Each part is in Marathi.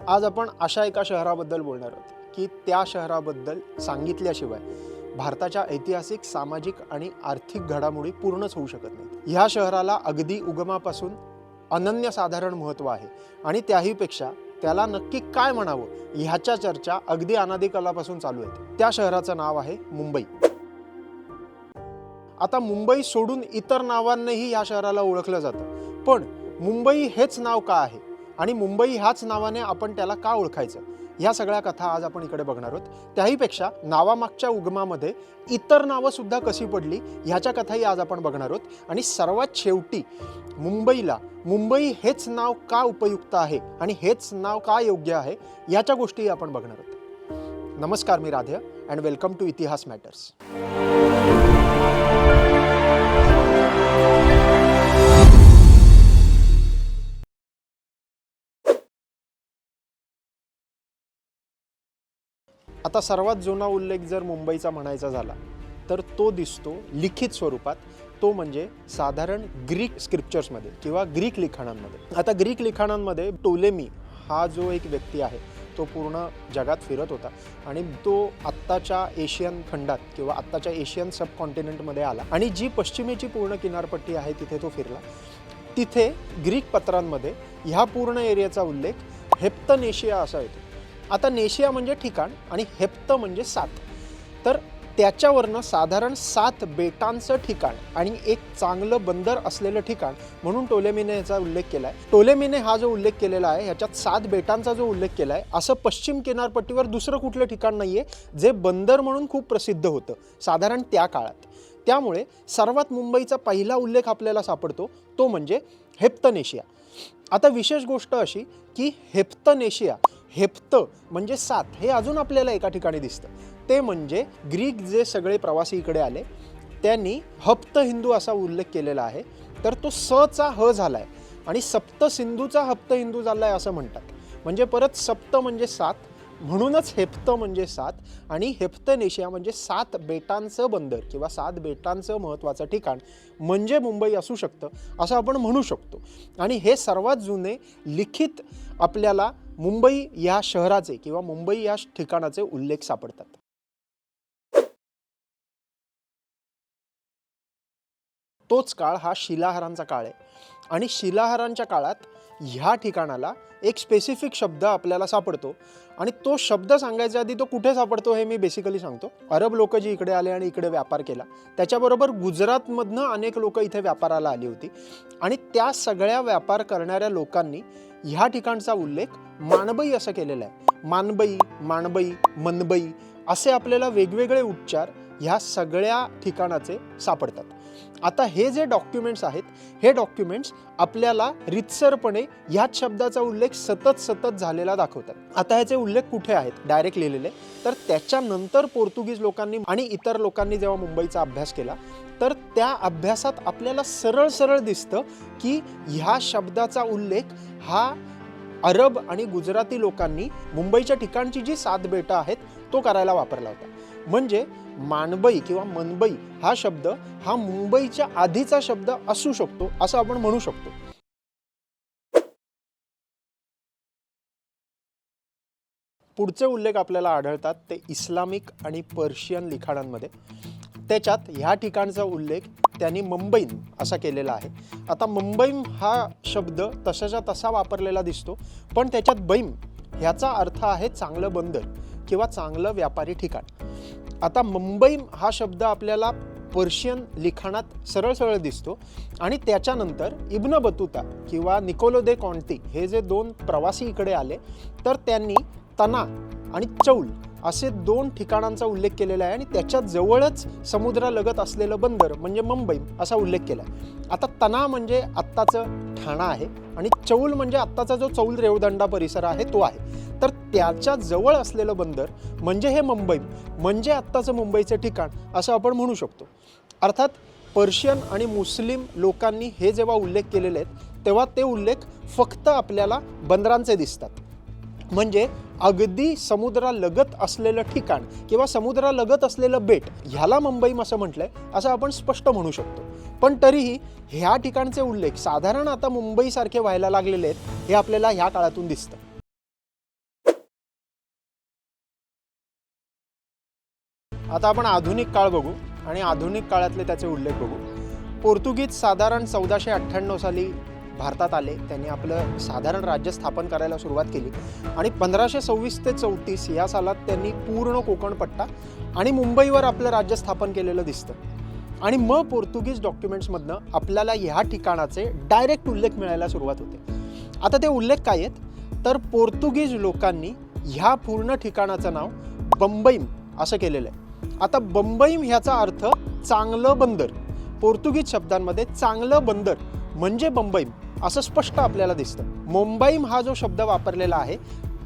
आज आपण अशा एका शहराबद्दल बोलणार आहोत की त्या शहराबद्दल सांगितल्याशिवाय भारताच्या ऐतिहासिक, सामाजिक आणि आर्थिक घडामोडी पूर्णच होऊ शकत नाहीत। ह्या शहराला अगदी उगमापासून अनन्यसाधारण महत्त्व आहे आणि त्याहीपेक्षा त्याला नक्की काय म्हणावं ह्याच्या चर्चा अगदी अनादी कालापासून चालू आहेत। त्या शहराचं नाव आहे मुंबई। आता मुंबई सोडून इतर नावांनीही या शहराला ओळखलं जातं, पण मुंबई हेच नाव का आहे आणि मुंबई ह्याच नावाने आपण त्याला का ओळखायचं, ह्या सगळ्या कथा आज आपण इकडे बघणार आहोत। त्याहीपेक्षा नावामागच्या उगमामध्ये इतर नावं सुद्धा कशी पडली ह्याच्या कथाही आज आपण बघणार आहोत। आणि सर्वात शेवटी मुंबईला मुंबई हेच नाव का उपयुक्त आहे आणि हेच नाव का योग्य आहे याच्या गोष्टी आपण बघणार आहोत। नमस्कार, मी राधे अँड वेलकम टू इतिहास मॅटर्स। आता सर्वात जुना उल्लेख जर मुंबईचा म्हणायचा झाला तर तो दिसतो लिखित स्वरूपात, तो म्हणजे साधारण ग्रीक स्क्रिप्चर्समध्ये किंवा ग्रीक लिखाणांमध्ये। आता ग्रीक लिखाणांमध्ये टोलेमी हा जो एक व्यक्ती आहे तो पूर्ण जगात फिरत होता आणि तो आत्ताच्या एशियन खंडात किंवा आत्ताच्या एशियन सबकॉन्टिनेंटमध्ये आला आणि जी पश्चिमेची पूर्ण किनारपट्टी आहे तिथे तो फिरला। तिथे ग्रीक पत्रांमध्ये ह्या पूर्ण एरियाचा उल्लेख हेप्तनेशिया असा येतो। आता नेशिया म्हणजे ठिकाण आणि हेप्त म्हणजे 7, तर त्याच्यावरनं साधारण 7 बेटांचं ठिकाण आणि एक चांगलं बंदर असलेलं ठिकाण म्हणून टोलेमीने याचा उल्लेख केला आहे। टोलेमीने हा जो उल्लेख केलेला आहे ह्याच्यात 7 बेटांचा जो उल्लेख केला आहे, असं पश्चिम किनारपट्टीवर दुसरं कुठलं ठिकाण नाही आहे जे बंदर म्हणून खूप प्रसिद्ध होतं साधारण त्या काळात। त्यामुळे सर्वात मुंबईचा पहिला उल्लेख आपल्याला सापडतो तो म्हणजे हेप्तनेशिया। आता विशेष गोष्ट अशी की हेप्तनेशिया, हेप्त म्हणजे 7, हे अजून आपल्याला एका ठिकाणी दिसतं। ते म्हणजे ग्रीक जे सगळे प्रवासी इकडे आले त्यांनी हप्त हिंदू असा उल्लेख केलेला आहे, तर तो चा ह झाला आहे आणि सप्त सिंधूचा हप्त हिंदू झाला आहे असं म्हणतात। म्हणजे परत सप्त म्हणजे 7, म्हणूनच हेप्त म्हणजे 7 आणि हेप्तनेशिया म्हणजे 7 बेटांचं बंदर किंवा 7 बेटांचं महत्त्वाचं ठिकाण म्हणजे मुंबई असू शकतं असं आपण म्हणू शकतो। आणि हे सर्वात जुने लिखित आपल्याला मुंबई या शहराचे किंवा मुंबई या ठिकाणाचे उल्लेख सापडतात। तोच काळ हा शिलाहारांचा काळ आहे आणि शिलाहारांच्या काळात ह्या ठिकाणाला एक स्पेसिफिक शब्द आपल्याला सापडतो आणि तो शब्द सांगायच्या आधी तो कुठे सापडतो हे मी बेसिकली सांगतो। अरब लोक जी इकडे आले आणि इकडे व्यापार केला, त्याच्याबरोबर गुजरातमधनं अनेक लोक इथे व्यापाराला आली होती आणि त्या सगळ्या व्यापार करणाऱ्या लोकांनी ह्या ठिकाणचा उल्लेख मानबई असं केलेला आहे। मानबई, माणबई, मनबई असे आपल्याला वेगवेगळे उच्चार ह्या सगळ्या ठिकाणाचे सापडतात। आता हे जे डॉक्युमेंट्स आहेत हे डॉक्युमेंट्स आपल्याला रितसरपणे ह्याच शब्दाचा उल्लेख सतत झालेला दाखवतात। आता ह्याचे उल्लेख कुठे आहेत डायरेक्ट लिहिलेले, तर त्याच्यानंतर पोर्तुगीज लोकांनी आणि इतर लोकांनी जेव्हा मुंबईचा अभ्यास केला तर त्या अभ्यासात आपल्याला सरळ दिसतं की ह्या शब्दाचा उल्लेख हा अरब आणि गुजराती लोकांनी मुंबईच्या ठिकाणची जी 7 बेटं आहेत तो करायला वापरला होता। म्हणजे मानबई किंवा मनबई हा शब्द हा मुंबईच्या आधीचा शब्द असू शकतो असं आपण म्हणू शकतो। पुढचे उल्लेख आपल्याला आढळतात ते इस्लामिक आणि पर्शियन लिखाणांमध्ये। त्याच्यात ह्या ठिकाणचा उल्लेख त्यांनी मुंबईन असा केलेला आहे। आता मुंबईम हा शब्द तसाच्या तसा वापरलेला दिसतो, पण त्याच्यात बैम ह्याचा अर्थ आहे चांगलं बंदर किंवा चांगलं व्यापारी ठिकाण। आता मुंबई हा शब्द आपल्याला पर्शियन लिखाणात सरळ दिसतो आणि त्याच्यानंतर इब्न बतूता किंवा निकोलो दे कॉन्टी हे जे 2 प्रवासी इकडे आले तर त्यांनी तना आणि चौल असे 2 ठिकाणांचा उल्लेख केलेला आहे आणि त्याच्या जवळच समुद्रालगत असलेलं बंदर म्हणजे मुंबई असा उल्लेख केला आहे। आता तना म्हणजे आत्ताचं ठाणा आहे आणि चौल म्हणजे आत्ताचा जो चौल रेवदंडा परिसर आहे तो आहे, तर त्याच्या जवळ असलेलं बंदर म्हणजे हे मुंबई म्हणजे आत्ताचं मुंबईचं ठिकाण असं आपण म्हणू शकतो। अर्थात पर्शियन आणि मुस्लिम लोकांनी हे जेव्हा उल्लेख केलेले आहेत तेव्हा ते उल्लेख फक्त आपल्याला बंदरांचे दिसतात, म्हणजे अगदी समुद्रालगत असलेलं ठिकाण किंवा समुद्रालगत असलेलं बेट ह्याला मुंबई असं म्हटलंय असं आपण स्पष्ट म्हणू शकतो। पण तरीही ह्या ठिकाणचे उल्लेख साधारण आता मुंबईसारखे व्हायला लागलेले आहेत हे आपल्याला ह्या काळातून दिसतं। आता आपण आधुनिक काळ बघू आणि आधुनिक काळातले त्याचे उल्लेख बघू. पोर्तुगीज साधारण 1498 साली भारतात आले. त्यांनी आपलं साधारण राज्य स्थापन करायला सुरुवात केली आणि 1526 ते 34 या सालात त्यांनी पूर्ण कोकण पट्टा आणि मुंबईवर आपलं राज्य स्थापन केलेलं दिसतं. आणि मग पोर्तुगीज डॉक्युमेंट्समधनं आपल्याला ह्या ठिकाणाचे डायरेक्ट उल्लेख मिळायला सुरुवात होते. आता ते उल्लेख काय आहेत तर पोर्तुगीज लोकांनी ह्या पूर्ण ठिकाणाचं नाव बंबईम असं केलेलं आहे. आता बंबईम ह्याचा अर्थ चांगलं बंदर. पोर्तुगीज शब्दांमध्ये चांगलं बंदर म्हणजे बंबईम असं स्पष्ट आपल्याला दिसतं. मुंबईम हा जो शब्द वापरलेला आहे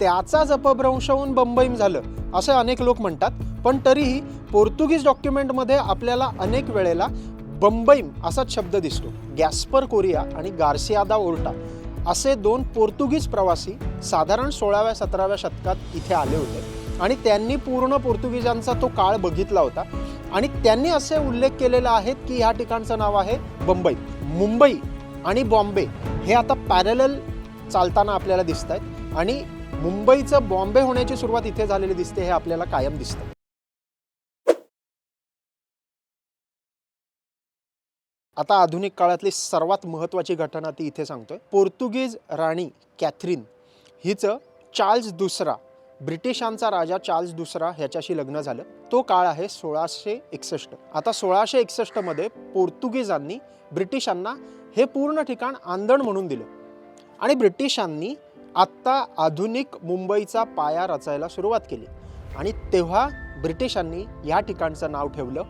त्याचाच अपभ्रंश होऊन बंबईम झालं असं अनेक लोक म्हणतात. पण तरीही पोर्तुगीज डॉक्युमेंटमध्ये आपल्याला अनेक वेळेला बंबईम असाच शब्द दिसतो. गॅस्पर कोरिया आणि गार्सियादा ओर्टा असे 2 पोर्तुगीज प्रवासी साधारण 16व्या-17व्या शतकात इथे आले होते आणि त्यांनी पूर्ण पोर्तुगीजांचा तो काळ बघितला होता आणि त्यांनी असे उल्लेख केलेला आहे की ह्या ठिकाणचं नाव आहे बंबई. मुंबई आणि बॉम्बे हे आता पॅरलल चालताना आपल्याला दिसत आहेत आणि मुंबईचं बॉम्बे होण्याची सुरुवात इथे झालेली दिसते हे आपल्याला कायम दिसतं. आता आधुनिक काळातली सर्वात महत्त्वाची घटना ती इथे सांगतोय. पोर्तुगीज राणी कॅथरीन हिचं चार्ल्स दुसरा ब्रिटिशांचा राजा चार्ल्स दुसरा ह्याच्याशी लग्न झालं. तो काळ आहे 1661. आता 1661 मध्ये पोर्तुगीजांनी ब्रिटिशांना हे पूर्ण ठिकाण आंदण म्हणून दिलं आणि ब्रिटिशांनी आत्ता आधुनिक मुंबईचा पाया रचायला सुरुवात केली आणि तेव्हा ब्रिटिशांनी या ठिकाणचं नाव ठेवलं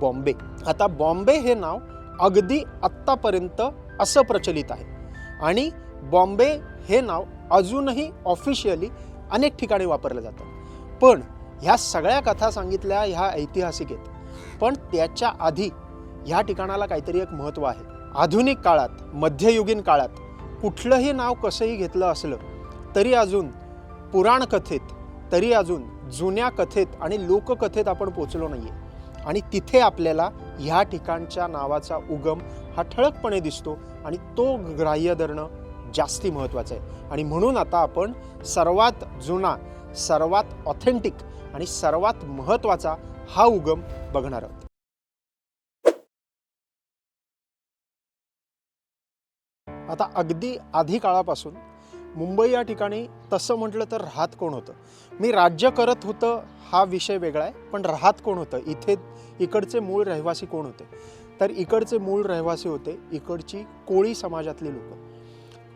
बॉम्बे. आता बॉम्बे हे नाव अगदी आत्तापर्यंत असं प्रचलित आहे आणि बॉम्बे हे नाव अजूनही ऑफिशियली अनेक ठिकाणी वापरलं जातं. पण ह्या सगळ्या कथा सांगितल्या ह्या ऐतिहासिक आहेत, पण त्याच्या आधी ह्या ठिकाणाला काहीतरी एक महत्त्व आहे. आधुनिक काळात मध्ययुगीन काळात कुठलंही नाव कसंही घेतलं असलं तरी अजून पुराण कथेत, तरी अजून जुन्या कथेत आणि लोककथेत आपण पोचलो नाही आहे आणि तिथे आपल्याला ह्या ठिकाणच्या नावाचा उगम हा ठळकपणे दिसतो आणि तो ग्राह्य धरणं जास्ती महत्त्वाचं आहे. आणि म्हणून आता आपण सर्वात जुना, सर्वात ऑथेंटिक आणि सर्वात महत्त्वाचा हा उगम बघणार आहोत. आता अगदी आधी काळापासून मुंबई या ठिकाणी तसं म्हटलं तर राहत कोण होतं. मी राज्य करत होतं हा विषय वेगळा आहे, पण राहत कोण होतं, इकडचे मूळ रहिवासी कोण होते तर इकडचे मूळ रहिवासी होते इकडची कोळी समाजातली लोक.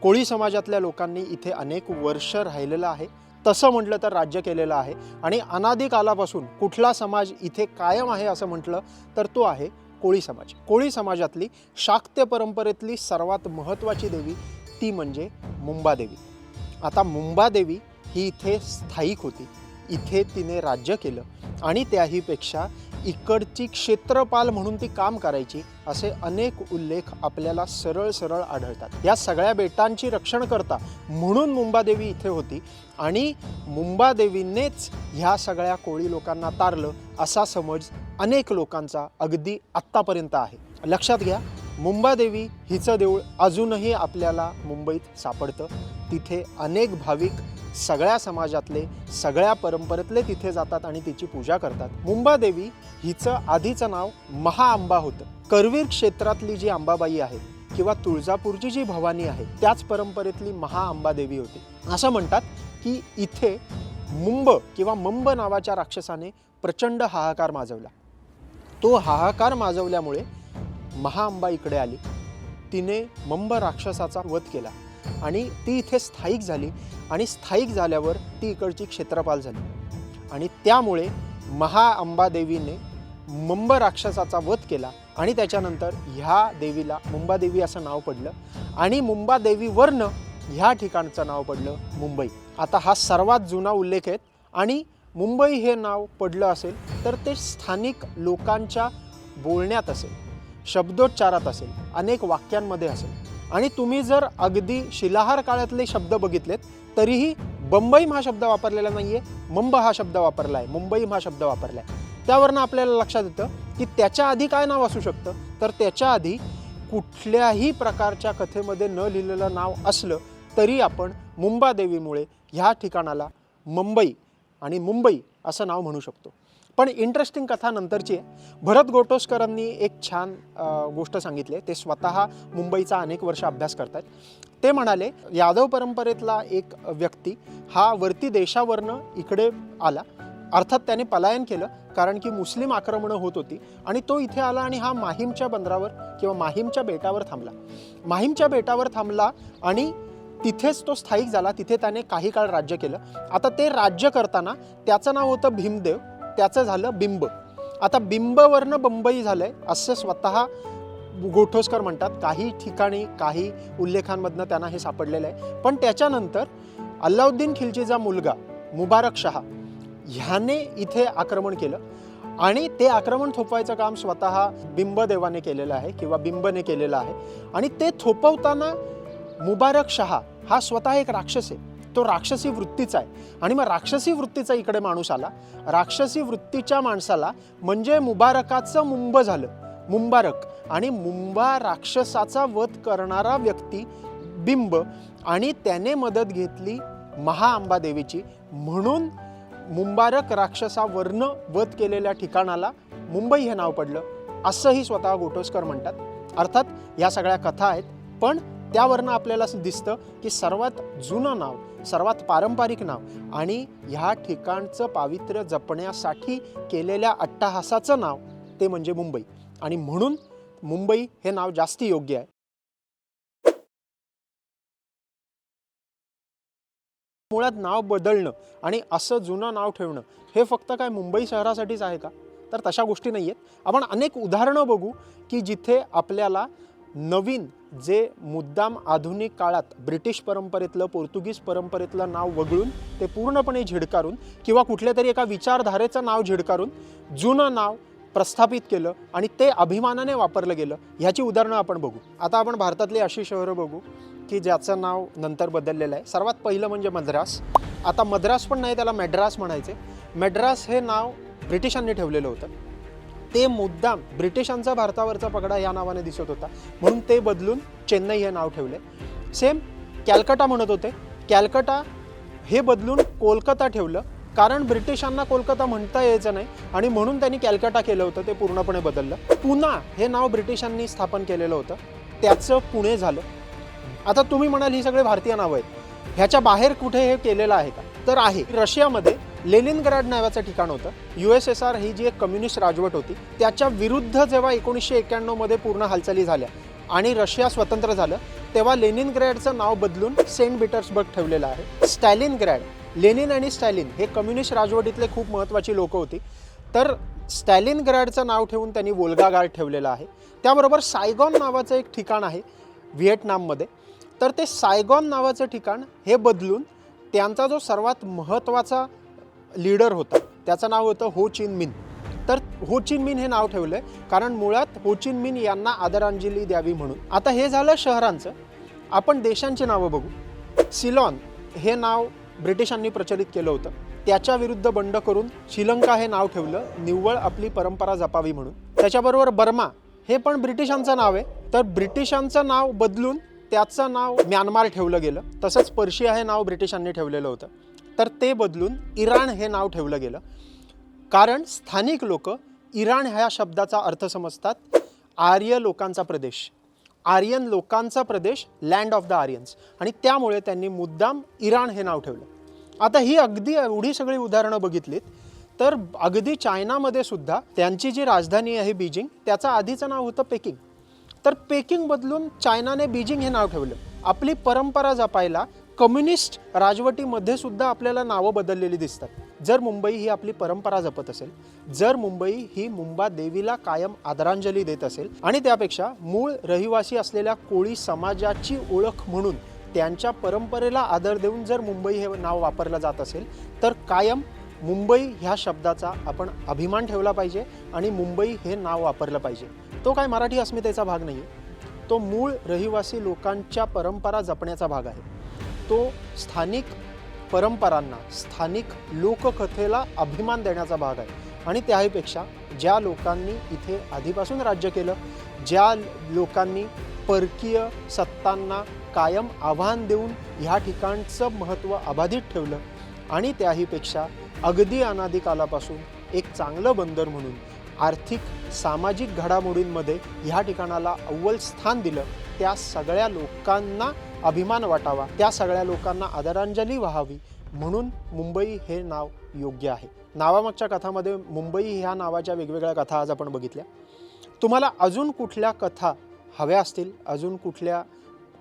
कोळी समाजातल्या लोकांनी इथे अनेक वर्ष राहिलेलं आहे. तसं म्हटलं तर राज्य केलेलं आहे आणि अनादी कालापासून कुठला समाज इथे कायम आहे असं म्हटलं तर तो आहे कोळी समाज. कोळी समाजातली शाक्य परंपरेतली सर्वात महत्त्वाची देवी ती म्हणजे मुंबादेवी. आता मुंबादेवी ही इथे स्थायिक होती, इथे तिने राज्य केलं आणि त्याहीपेक्षा इकडची क्षेत्रपाल म्हणून ती काम करायची असे अनेक उल्लेख आपल्याला सरळ सरळ आढळतात. या सगळ्या बेटांची रक्षणकर्ता म्हणून मुंबादेवी इथे होती आणि मुंबादेवीनेच ह्या सगळ्या कोळी लोकांना तारलं असा समज अनेक लोकांचा अगदी आत्तापर्यंत आहे. लक्षात घ्या, मुंबादेवी हिचं देऊळ अजूनही आपल्याला मुंबईत सापडतं. तिथे अनेक भाविक सगळ्या समाजातले, सगळ्या परंपरेतले तिथे जातात आणि तिची पूजा करतात. मुंबादेवी हिचं आधीचं नाव महाअंबा होतं. करवीर क्षेत्रातली जी अंबाबाई आहे किंवा तुळजापूरची जी भवानी आहे त्याच परंपरेतली महाअंबादेवी होती. असं म्हणतात की इथे मुंब किंवा मंब नावाच्या राक्षसाने प्रचंड हाहाकार माजवला. तो हाहाकार माजवल्यामुळे महाअंबा इकडे आली, तिने मंब राक्षसाचा वध केला आणि ती इथे स्थायिक झाली आणि स्थायिक झाल्यावर ती इकडची क्षेत्रपाल झाली आणि त्यामुळे महाअंबादेवीने मंब राक्षसाचा वध केला आणि त्याच्यानंतर ह्या देवीला मुंबादेवी असं नाव पडलं आणि मुंबादेवीवरनं ह्या ठिकाणचं नाव पडलं मुंबई. आता हा सर्वात जुना उल्लेख आहे आणि मुंबई हे नाव पडलं असेल तर ते स्थानिक लोकांच्या बोलण्यात असेल, शब्दोच्चारात असेल, अनेक वाक्यांमध्ये असेल आणि तुम्ही जर अगदी शिलाहार काळातले शब्द बघितलेत तरीही बंबईम हा शब्द वापरलेला नाही आहे, मंब हा शब्द वापरला आहे, मुंबईम हा शब्द वापरला आहे. त्यावरनं आपल्याला लक्षात येतं की त्याच्या आधी काय नाव असू शकतं तर त्याच्या आधी कुठल्याही प्रकारच्या कथेमध्ये न लिहिलेलं नाव असलं तरी आपण मुंबादेवीमुळे ह्या ठिकाणाला मुंबई आणि मुंबई असं नाव म्हणू शकतो. पण इंटरेस्टिंग कथा नंतरची आहे. भरत गोटोसकरांनी एक छान गोष्ट सांगितली. ते स्वतः मुंबईचा अनेक वर्ष अभ्यास करतात. ते म्हणाले यादव परंपरेतला एक व्यक्ती हा वरती देशावरनं इकडे आला, अर्थात त्याने पलायन केलं कारण की मुस्लिम आक्रमणं होत होती आणि तो इथे आला आणि हा माहीमच्या बंदरावर किंवा माहीमच्या बेटावर थांबला. माहीमच्या बेटावर थांबला आणि तिथेच तो स्थायिक झाला. तिथे त्याने काही काळ राज्य केलं. आता ते राज्य करताना त्याचं नाव होतं भीमदेव, त्याचं झालं बिंब. आता बिंबवरनं बंबई झालंय असं स्वतः गोठोसकर म्हणतात. काही ठिकाणी काही उल्लेखांमधनं त्यांना हे सापडलेलं आहे. पण त्याच्यानंतर अल्लाउद्दीन खिलजीचा मुलगा मुबारक शहा ह्याने इथे आक्रमण केलं आणि ते आक्रमण थोपवायचं काम स्वतः बिंबदेवाने केलेलं आहे किंवा बिंबने केलेलं आहे. आणि ते थोपवताना मुबारक शहा हा स्वतः एक राक्षस आहे. तो राक्षसी वृत्तीचा आहे आणि मग राक्षसी वृत्तीचा इकडे माणूस आला. राक्षसी वृत्तीच्या माणसाला म्हणजे मुबारकाचं मुंब झालं, मुंबारक. आणि मुंबा राक्षसाचा वध करणारा व्यक्ती बिंब आणि त्याने मदत घेतली महाअंबा देवीची. म्हणून मुंबारक राक्षसावरनं वध केलेल्या ठिकाणाला मुंबई हे नाव पडलं असंही स्वतः गोटोसकर म्हणतात. अर्थात या सगळ्या कथा आहेत, पण त्यावरनं आपल्याला असं दिसतं की सर्वात जुनं नाव, सर्वात पारंपरिक नाव आणि ह्या ठिकाणचं पावित्र्य जपण्यासाठी केलेल्या अट्टहासाचं नाव ते म्हणजे मुंबई. आणि म्हणून मुंबई हे नाव जास्ती योग्य आहे. मुळात नाव बदलणं आणि असं जुनं नाव ठेवणं हे फक्त काय मुंबई शहरासाठीच आहे का? तर तशा गोष्टी नाही आहेत. आपण अनेक उदाहरणं बघू की जिथे आपल्याला नवीन जे मुद्दाम आधुनिक काळात ब्रिटिश परंपरेतलं, पोर्तुगीज परंपरेतलं नाव वगळून ते पूर्णपणे झिडकारून किंवा कुठल्या तरी एका विचारधारेचं नाव झिडकारून जुनं नाव प्रस्थापित केलं आणि ते अभिमानाने वापरलं गेलं. ह्याची उदाहरणं आपण बघू. आता आपण भारतातली अशी शहरं बघू की ज्याचं नाव नंतर बदललेलं आहे. सर्वात पहिलं म्हणजे मद्रास. आता मद्रास पण नाही, त्याला मॅड्रास म्हणायचे. मॅड्रास हे नाव ब्रिटिशांनी ठेवलेलं होतं. ते मुद्दाम ब्रिटिशांचा भारतावरचा पगडा या नावाने दिसत होता म्हणून ते बदलून चेन्नई हे नाव ठेवले. सेम कॅलकटा म्हणत होते, कॅलकटा हे बदलून कोलकाता ठेवलं कारण ब्रिटिशांना कोलकाता म्हणता यायचं नाही आणि म्हणून त्यांनी कॅलकटा केलं होतं. ते पूर्णपणे बदललं. पुणा हे नाव ब्रिटिशांनी स्थापन केलेलं होतं, त्याचं पुणे झालं. आता तुम्ही म्हणाल ही सगळे भारतीय नावं आहेत, ह्याच्या बाहेर कुठे हे केलेलं आहे का? तर आहे. रशियामध्ये लेनिनग्राड नावाचं ठिकाण होतं. USSR ही जी एक कम्युनिस्ट राजवट होती त्याच्या विरुद्ध जेव्हा 1991 मध्ये पूर्ण हालचाली झाल्या आणि रशिया स्वतंत्र झालं तेव्हा लेनिनग्रॅडचं नाव बदलून सेंट पीटर्सबर्ग ठेवलेलं आहे. स्टॅलिनग्रॅड, लेनिन आणि स्टॅलिन हे कम्युनिस्ट राजवटीतले खूप महत्त्वाची लोकं होती, तर स्टॅलिनग्रॅडचं नाव ठेवून त्यांनी वोल्गा गार्ड ठेवलेलं आहे. त्याबरोबर सायगॉन नावाचं एक ठिकाण आहे व्हिएटनाममध्ये, तर ते सायगॉन नावाचं ठिकाण हे बदलून त्यांचा जो सर्वात महत्त्वाचा लीडर होता त्याचं नाव होतं हो चिन मिन. तर हो चिन मिन हे नाव ठेवलं आहे कारण मुळात हो चिन मिन यांना आदरांजली द्यावी म्हणून. आता हे झालं शहरांचं. आपण देशांची नावं बघू. सिलॉन हे नाव ब्रिटिशांनी प्रचलित केलं होतं, त्याच्या विरुद्ध बंड करून श्रीलंका हे नाव ठेवलं निव्वळ आपली परंपरा जपावी म्हणून. त्याच्याबरोबर बर्मा हे पण ब्रिटिशांचं नाव आहे, तर ब्रिटिशांचं नाव बदलून त्याचं नाव म्यानमार ठेवलं गेलं. तसंच पर्शिया हे नाव ब्रिटिशांनी ठेवलेलं होतं, तर ते बदलून इराण हे नाव ठेवलं गेलं कारण स्थानिक लोक इराण ह्या शब्दाचा अर्थ समजतात आर्य लोकांचा प्रदेश, आर्यन लोकांचा प्रदेश, लँड ऑफ द आर्यन्स, आणि त्यामुळे त्यांनी मुद्दाम इराण हे नाव ठेवलं. आता ही अगदी एवढी सगळी उदाहरणं बघितलीत तर अगदी चायनामध्ये सुद्धा त्यांची जी राजधानी आहे बीजिंग त्याचं आधीचं नाव होतं पेकिंग, तर पेकिंग बदलून चायनाने बीजिंग हे नाव ठेवलं. आपली परंपरा जपायला कम्युनिस्ट राजवटीमध्ये सुद्धा आपल्याला नावं बदललेली दिसतात. जर मुंबई ही आपली परंपरा जपत असेल, जर मुंबई ही मुंबा देवीला कायम आदरांजली देत असेल आणि त्यापेक्षा मूळ रहिवासी असलेल्या कोळी समाजाची ओळख म्हणून त्यांच्या परंपरेला आदर देऊन जर मुंबई हे नाव वापरलं जात असेल तर कायम मुंबई ह्या शब्दाचा आपण अभिमान ठेवला पाहिजे आणि मुंबई हे नाव वापरलं पाहिजे. तो काय मराठी अस्मितेचा भाग नाही आहे, तो मूळ रहिवासी लोकांच्या परंपरा जपण्याचा भाग आहे. तो स्थानिक परंपरांना, स्थानिक लोककथेला अभिमान देण्याचा भाग आहे. आणि त्याहीपेक्षा ज्या लोकांनी इथे आधीपासून राज्य केलं, ज्या लोकांनी परकीय सत्तांना कायम आव्हान देऊन ह्या ठिकाणचं महत्त्व अबाधित ठेवलं आणि त्याहीपेक्षा अगदी अनादिकालापासून एक चांगलं बंदर म्हणून आर्थिक सामाजिक घडामोडींमध्ये ह्या ठिकाणाला अव्वल स्थान दिलं, त्या सगळ्या लोकांना अभिमान वाटावा, त्या सगळ्या लोकांना आदरांजली व्हावी म्हणून मुंबई हे नाव योग्य आहे. नावामागच्या कथामध्ये मुंबई ह्या नावाच्या वेगवेगळ्या कथा आज आपण बघितल्या. तुम्हाला अजून कुठल्या कथा हव्या असतील, अजून कुठल्या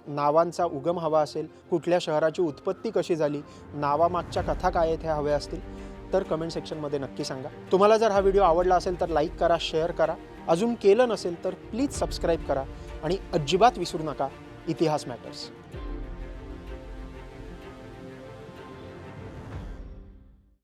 नावांचा उगम हवा असेल, कुठल्या शहराची उत्पत्ती कशी झाली, नावामागच्या कथा काय आहेत ह्या हव्या असतील तर कमेंट सेक्शनमध्ये नक्की सांगा. तुम्हाला जर हा व्हिडिओ आवडला असेल तर लाईक करा, शेअर करा. अजून केलं नसेल तर प्लीज सबस्क्राईब करा आणि अजिबात विसरू नका, इतिहास मॅटर्स.